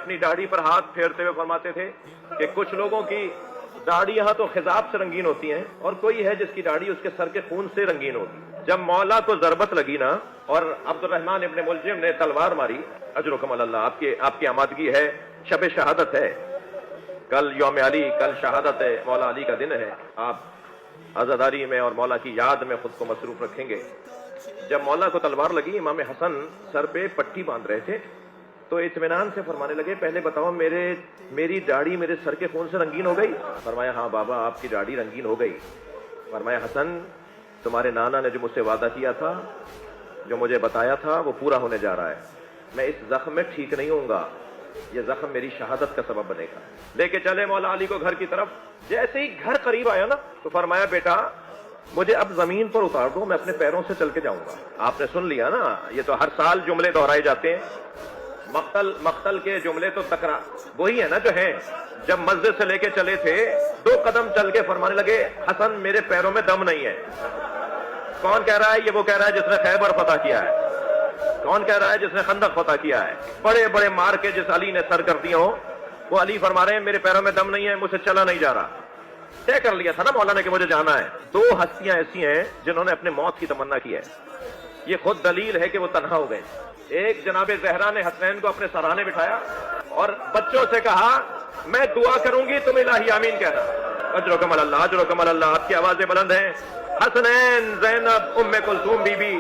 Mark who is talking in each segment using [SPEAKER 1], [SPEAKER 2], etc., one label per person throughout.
[SPEAKER 1] अपनी दाढ़ी पर हाथ फेरते हुए फरमाते थे कि कुछ लोगों की दाढ़ियां तो खिजाब से रंगीन होती हैं और कोई है जिसकी दाढ़ी उसके सर के खून से रंगीन होगी। जब मौला को जरबत लगी ना और अब्दुर्रहमान इब्न मुलजिम ने तलवार मारी, अजरुकम अल्लाह, आपकी आमादगी है, शब शहादत है, कल यौम अली, कल शहादत है, मौला अली का दिन है, आप आजादारी में और मौला की याद में खुद को मसरूफ रखेंगे। जब मौला को तलवार लगी, इमाम हसन सर पे पट्टी बांध रहे थे तो इत्मीनान से फरमाने लगे, पहले बताओ मेरी दाढ़ी मेरे सर के खून से रंगीन हो गई? फरमाया हाँ बाबा, आपकी दाढ़ी रंगीन हो गई। फरमाया हसन, तुम्हारे नाना ने जो मुझसे वादा किया था, जो मुझे बताया था, वो पूरा होने जा रहा है। मैं इस जख्म में ठीक नहीं होऊंगा, ये जख्म मेरी शहादत का सबब बनेगा। लेके चले मौला अली को घर की तरफ। जैसे ही घर करीब आया ना तो फरमाया, बेटा मुझे अब जमीन पर उतार दो, मैं अपने पैरों से चल के जाऊंगा। आपने सुन लिया ना, ये तो हर साल जुमले दोहराए जाते हैं। मक्तल के जुमले तो तकरा वही है ना जो है। जब मस्जिद से लेके चले थे, 2 कदम चल के फरमाने लगे, हसन मेरे पैरों में दम नहीं है। कौन कह रहा है? ये वो कह रहा है जिसने खैबर फतह किया है। कौन कह रहा है? जिसने खंदक फतह किया है। बड़े बड़े मार के जिस अली ने सर कर दिया हो, वो अली फरमा रहे हैं मेरे पैरों में दम नहीं है, मुझसे चला नहीं जा रहा। तय कर लिया था ना मौला ने कि मुझे जाना है। 2 हस्तियां ऐसी हैं जिन्होंने अपने मौत की तमन्ना की है। ये खुद दलील है कि वो तन्हा हो गए। एक जनाबे ज़हरा ने हसनैन को अपने सराहने बिठाया और बच्चों से कहा, मैं दुआ करूंगी, तुम इलाही आमीन कहना। अजरुकम अल्लाह, अजरुकम अल्लाह, आपकी आवाजें बुलंद हैं। हसनैन, ज़ैनब, उम्मे कुलसूम बीबी,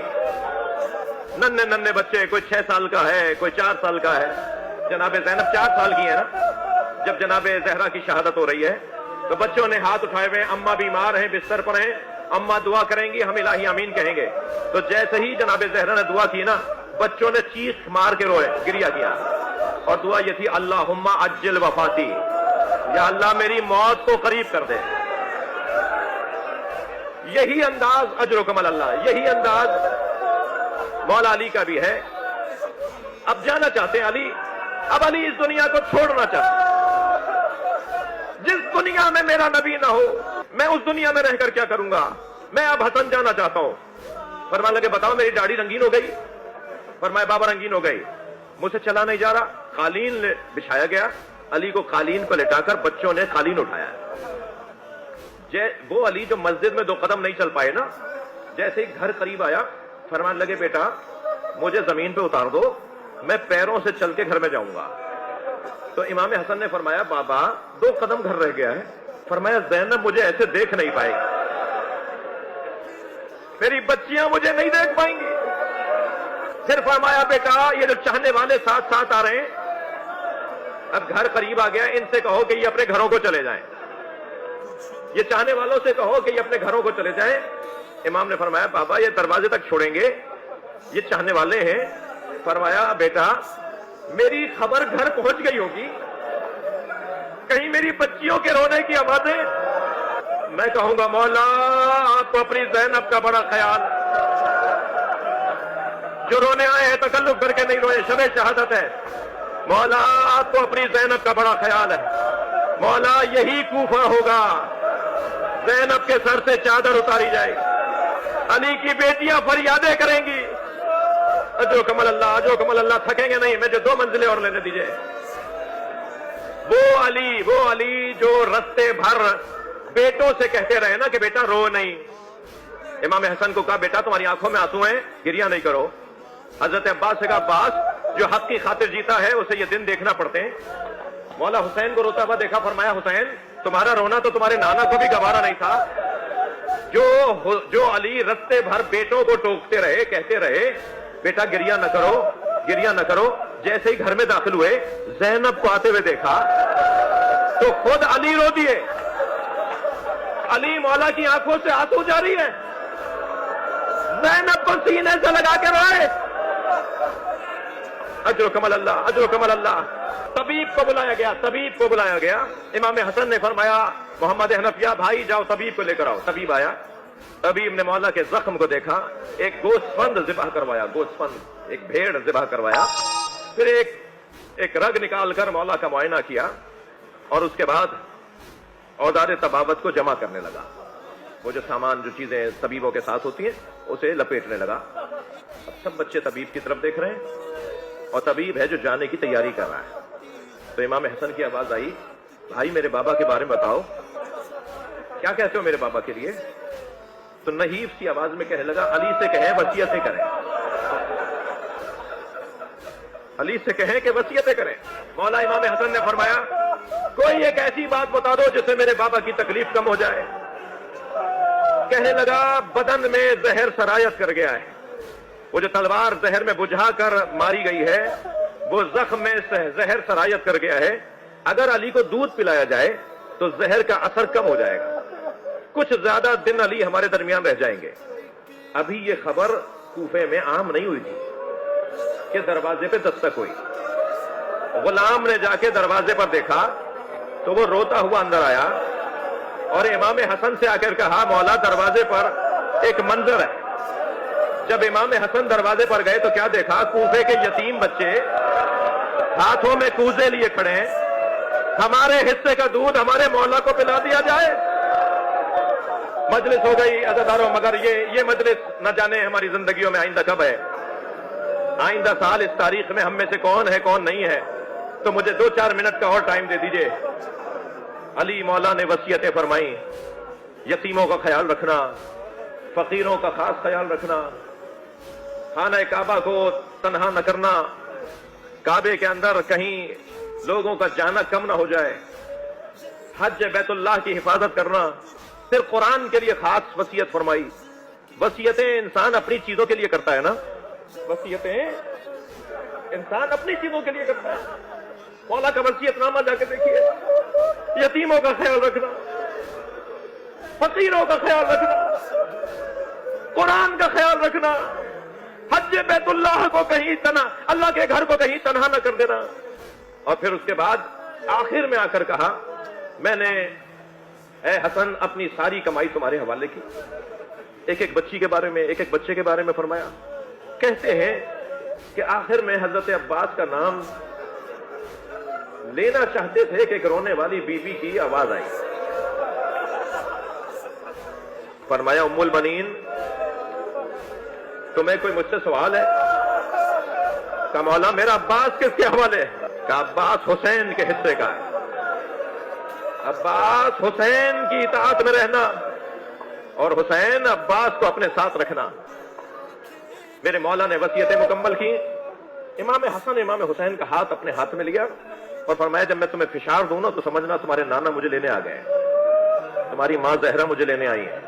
[SPEAKER 1] नन्हे नन्हे बच्चे, कोई 6 साल का है, कोई 4 साल का है। जनाबे ज़ैनब 4 साल की है ना जब जनाबे ज़हरा की शहादत हो रही है। तो बच्चों ने हाथ उठाए हुए, अम्मा बीमार हैं, बिस्तर पर हैं, अम्मा दुआ करेंगी, हम इलाही आमीन कहेंगे। तो जैसे ही जनाबे ज़हरा ने दुआ की ना, बच्चों ने चीख मार के रोए, गिरिया किया और दुआ ये थी, अल्लाहुम्मा अज्जिल वफाती, या अल्लाह मेरी मौत को करीब कर दे। यही अंदाज अजरुकम अल्लाह, यही अंदाज मौला अली का भी है। अब जाना चाहते हैं अली, अब अली इस दुनिया को छोड़ना चाहते। जिस दुनिया में मेरा नबी ना हो, मैं उस दुनिया में रहकर क्या करूंगा? मैं अब हसन जाना चाहता हूं। फरमाने लगे, बताओ मेरी दाढ़ी रंगीन हो गई? फरमाया बाबा रंगीन हो गई, मुझसे चला नहीं जा रहा। कालीन बिछाया गया, अली को कालीन पर लिटाकर बच्चों ने कालीन उठाया। वो अली जो मस्जिद में 2 कदम नहीं चल पाए ना, जैसे ही घर करीब आया, फरमाने लगे, बेटा मुझे जमीन पे उतार दो, मैं पैरों से चल के घर में जाऊंगा। तो इमाम हसन ने फरमाया, बाबा 2 कदम घर रह गया है। फरमाया, ज़ैनब मुझे ऐसे देख नहीं पाएगी, मेरी बच्चियां मुझे नहीं देख पाएंगी। फिर फरमाया, बेटा ये जो चाहने वाले साथ साथ आ रहे हैं, अब घर करीब आ गया, इनसे कहो कि ये अपने घरों को चले जाएं। ये चाहने वालों से कहो कि ये अपने घरों को चले जाएं। इमाम ने फरमाया, बाबा ये दरवाजे तक छोड़ेंगे, ये चाहने वाले हैं। फरमाया, बेटा मेरी खबर घर पहुंच गई होगी, कहीं मेरी बच्चियों के रोने की आवाजें। मैं कहूंगा, मौला आपको अपनी ज़ैनब का बड़ा ख्याल, जो रोने आए हैं तकल्लुफ करके नहीं रोए, शबे शहादत है। मौला आपको अपनी ज़ैनब का बड़ा ख्याल है। मौला यही कूफा होगा, ज़ैनब के सर से चादर उतारी जाएगी, अली की बेटियां फरियादें करेंगी। अजो कमल अल्लाह, थकेंगे नहीं, मुझे 2 मंजिलें और लेने दीजिए। वो अली जो रस्ते भर बेटों से कहते रहे ना कि बेटा रो नहीं। इमाम हसन को कहा, बेटा तुम्हारी आंखों में आंसू हैं, गिरिया नहीं करो। हजरत अब्बास से कहा, अब्बास जो हक की खातिर जीता है उसे ये दिन देखना पड़ते हैं। मौला हुसैन को रोता हुआ देखा, फरमाया, हुसैन तुम्हारा रोना तो तुम्हारे नाना को भी गवारा नहीं था। जो अली रस्ते भर बेटों को टोकते रहे, कहते रहे बेटा गिरिया न करो, गिरिया न करो। जैसे ही घर में दाखिल हुए, ज़ैनब को आते हुए देखा तो खुद अली रो दिए। अली मौला की आंखों से आंसू जारी है, ज़ैनब को सीने से लगा के रोए। अजर कमल अल्लाह, अजर कमल अल्लाह। तबीब को बुलाया गया। इमाम हसन ने फरमाया, मोहम्मद हनफिया भाई जाओ तबीब को लेकर आओ। तबीब आया, तबीब ने मौला के जख्म को देखा, एक गोश्तफंद ज़िबह करवाया, गोश्तफंद एक भेड़ ज़िबह करवाया, फिर एक रग निकाल कर मौला का मुआयना किया और उसके बाद औदार तबावत को जमा करने लगा। वो जो सामान, जो चीजें तबीबों के साथ होती हैं, उसे लपेटने लगा। अब सब बच्चे तबीब की तरफ देख रहे हैं और तबीब है जो जाने की तैयारी कर रहा है। تو امام حسن کی آواز آئی، بھائی میرے بابا کے بارے میں بتاؤ، کیا کہتے ہو میرے بابا کے لیے؟ تو نحیف سی آواز میں کہنے لگا، علی سے کہیں وصیتیں کریں، علی سے کہیں کہ وصیتیں کریں۔ مولا امام حسن نے فرمایا، کوئی ایک ایسی بات بتا دو جس سے میرے بابا کی تکلیف کم ہو جائے۔ کہنے لگا، بدن میں زہر سرایت کر گیا ہے، وہ جو تلوار زہر میں بجھا کر ماری گئی ہے وہ زخم میں زہر سرایت کر گیا ہے، اگر علی کو دودھ پلایا جائے تو زہر کا اثر کم ہو جائے گا، کچھ زیادہ دن علی ہمارے درمیان رہ جائیں گے۔ ابھی یہ خبر کوفے میں عام نہیں ہوئی تھی کہ دروازے پہ دستک ہوئی۔ غلام نے جا کے دروازے پر دیکھا تو وہ روتا ہوا اندر آیا اور امام حسن سے آ کر کہا، مولا دروازے پر ایک منظر ہے۔ جب امام حسن دروازے پر گئے تو کیا دیکھا؟ کوفے کے یتیم بچے ہاتھوں میں کوزے لیے کھڑے ہیں، ہمارے حصے کا دودھ ہمارے مولا کو پلا دیا جائے۔ مجلس ہو گئی عزیزانو، مگر یہ مجلس نہ جانے ہماری زندگیوں میں آئندہ کب ہے۔ آئندہ سال اس تاریخ میں ہم میں سے کون ہے کون نہیں ہے، تو مجھے 2-4 منٹ کا اور ٹائم دے دیجئے۔ علی مولا نے وصیتیں فرمائیں، یتیموں کا خیال رکھنا، فقیروں کا خاص خیال رکھنا، خانہ کعبہ کو تنہا نہ کرنا، کعبے کے اندر کہیں لوگوں کا جانا کم نہ ہو جائے، حج بیت اللہ کی حفاظت کرنا، پھر قرآن کے لیے خاص وصیت فرمائی۔ وصیتیں انسان اپنی چیزوں کے لیے کرتا ہے نا، وصیتیں انسان اپنی چیزوں کے لیے کرتا ہے۔ مولا کا وصیت نامہ جا کے دیکھیے، یتیموں کا خیال رکھنا، فقیروں کا خیال رکھنا، قرآن کا خیال رکھنا، حج بیت اللہ کو کہیں تنہا، اللہ کے گھر کو کہیں تنہا نہ کر دینا۔ اور پھر اس کے بعد آخر میں آ کر کہا، میں نے اے حسن اپنی ساری کمائی تمہارے حوالے کی۔ ایک ایک بچی کے بارے میں، ایک ایک بچے کے بارے میں فرمایا۔ کہتے ہیں کہ آخر میں حضرت عباس کا نام لینا چاہتے تھے کہ ایک رونے والی بی بی کی آواز آئی۔ فرمایا، ام البنین تمہیں کوئی مجھ سے سوال ہے؟ کہا، مولا میرا عباس کس کے حوالے ہے؟ کہا، عباس حسین کے حصے کا ہے، عباس حسین کی اطاعت میں رہنا اور حسین عباس کو اپنے ساتھ رکھنا۔ میرے مولا نے وصیتیں مکمل کی۔ امام حسن امام حسین کا ہاتھ اپنے ہاتھ میں لیا اور فرمایا، جب میں تمہیں فشار دوں نا تو سمجھنا تمہارے نانا مجھے لینے آ گئے ہیں، تمہاری ماں زہرا مجھے لینے آئی ہے،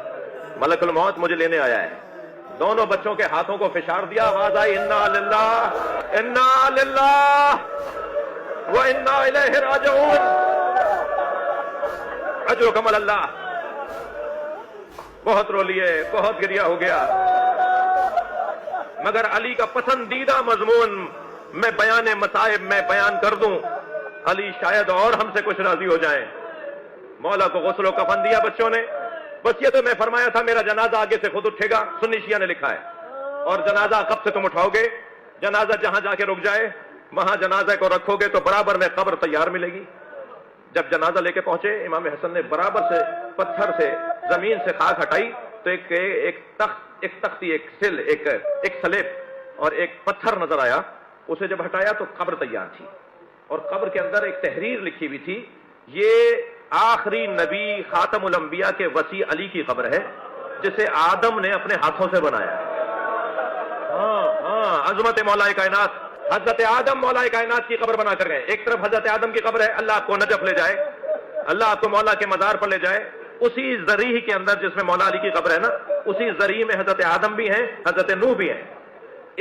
[SPEAKER 1] ملک الموت مجھے لینے آیا ہے۔ دونوں بچوں کے ہاتھوں کو فشار دیا، آواز آئی، انا للہ و انا الیہ راجعون، اجرکم اللہ۔ بہت رو لیے، بہت گریا ہو گیا، مگر علی کا پسندیدہ مضمون میں بیان مصائب میں بیان کر دوں، علی شاید اور ہم سے کچھ راضی ہو جائیں۔ مولا کو غسل و کفن دیا بچوں نے۔ وصیت میں فرمایا تھا میرا جنازہ آگے سے خود اٹھے گا، سنی شیعہ نے لکھا ہے، اور جنازہ کب سے تم اٹھاؤ گے؟ جنازہ جہاں جا کے رک جائے وہاں جنازہ کو رکھو گے تو برابر میں قبر تیار ملے گی۔ جب جنازہ لے کے پہنچے، امام حسن نے برابر سے پتھر سے زمین سے خاک ہٹائی تو ایک تختی، ایک سل، ایک سلیب اور ایک پتھر نظر آیا۔ اسے جب ہٹایا تو قبر تیار تھی، اور قبر کے اندر ایک تحریر لکھی ہوئی تھی، یہ آخری نبی خاتم الانبیاء کے وصی علی کی قبر ہے جسے آدم نے اپنے ہاتھوں سے بنایا۔ ہاں، عظمت مولا کائنات، حضرت آدم مولا کائنات کی قبر بنا کر گئے۔ ایک طرف حضرت آدم کی قبر ہے، اللہ آپ کو نجف لے جائے، اللہ آپ کو مولا کے مزار پر لے جائے۔ اسی ذریح کے اندر جس میں مولا علی کی قبر ہے نا، اسی ذریح میں حضرت آدم بھی ہیں، حضرت نوح بھی ہیں۔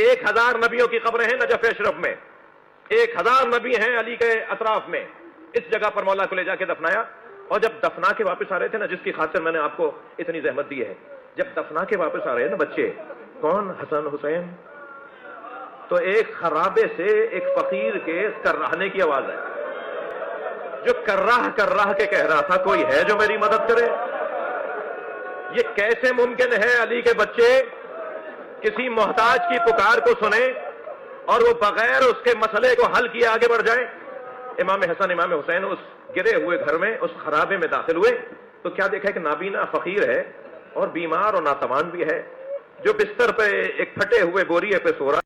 [SPEAKER 1] 1000 نبیوں کی قبریں ہیں نجف اشرف میں، 1000 نبی ہیں علی کے اطراف میں۔ اس جگہ پر مولا کو لے جا کے دفنایا، اور جب دفنا کے واپس آ رہے تھے نا، جس کی خاطر میں نے آپ کو اتنی زحمت دی ہے، جب دفنا کے واپس آ رہے ہیں نا بچے، کون؟ حسن حسین، تو ایک خرابے سے ایک فقیر کے کرہنے کی آواز ہے، جو کرہ کے کہہ رہا تھا، کوئی ہے جو میری مدد کرے؟ یہ کیسے ممکن ہے علی کے بچے کسی محتاج کی پکار کو سنیں اور وہ بغیر اس کے مسئلے کو حل کیے آگے بڑھ جائیں؟ امام حسن امام حسین اس گرے ہوئے گھر میں، اس خرابے میں داخل ہوئے تو کیا دیکھا کہ نابینا فقیر ہے اور بیمار اور ناتوان بھی ہے، جو بستر پہ ایک پھٹے ہوئے بوریے پہ سو رہا